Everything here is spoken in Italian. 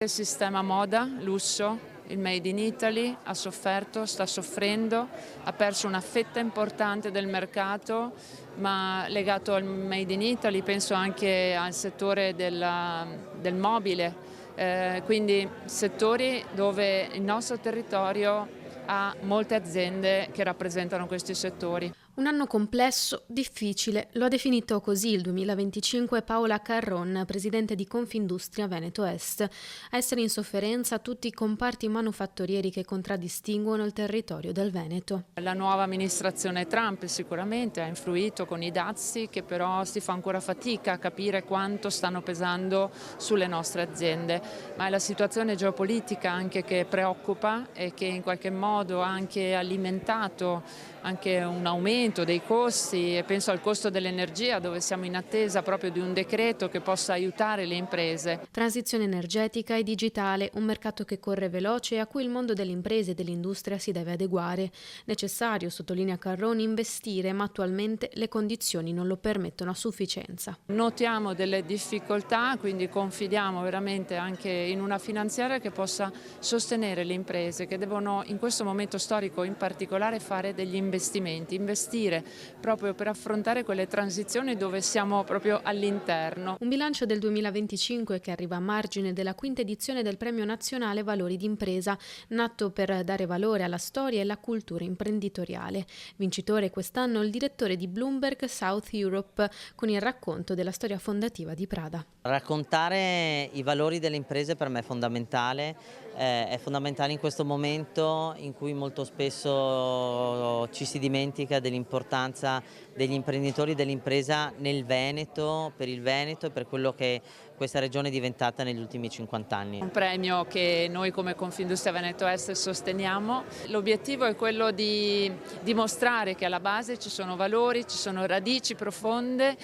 Il sistema moda, lusso, il Made in Italy ha sofferto, sta soffrendo, ha perso una fetta importante del mercato, ma legato al Made in Italy penso anche al settore del mobile, quindi settori dove il nostro territorio ha molte aziende che rappresentano questi settori. Un anno complesso, difficile, lo ha definito così il 2025 Paola Carron, presidente di Confindustria Veneto Est. A essere in sofferenza tutti i comparti manufattorieri che contraddistinguono il territorio del Veneto. La nuova amministrazione Trump sicuramente ha influito con i dazi, che però si fa ancora fatica a capire quanto stanno pesando sulle nostre aziende, ma è la situazione geopolitica anche che preoccupa e che in qualche modo ha anche alimentato anche un aumento dei costi, e penso al costo dell'energia, dove siamo in attesa proprio di un decreto che possa aiutare le imprese. Transizione energetica e digitale, un mercato che corre veloce e a cui il mondo delle imprese e dell'industria si deve adeguare. Necessario, sottolinea Carroni, investire, ma attualmente le condizioni non lo permettono a sufficienza. Notiamo delle difficoltà, quindi confidiamo veramente anche in una finanziaria che possa sostenere le imprese, che devono in questo momento storico in particolare fare degli investimenti, investire proprio per affrontare quelle transizioni dove siamo proprio all'interno. Un bilancio del 2025 che arriva a margine della quinta edizione del Premio Nazionale Valori d'Impresa, nato per dare valore alla storia e alla cultura imprenditoriale. Vincitore quest'anno il direttore di Bloomberg South Europe con il racconto della storia fondativa di Prada. Raccontare i valori delle imprese per me è fondamentale in questo momento in cui molto spesso ci si dimentica dell'importanza degli imprenditori dell'impresa nel Veneto, per il Veneto e per quello che questa regione è diventata negli ultimi 50 anni. Un premio che noi come Confindustria Veneto Est sosteniamo. L'obiettivo è quello di dimostrare che alla base ci sono valori, ci sono radici profonde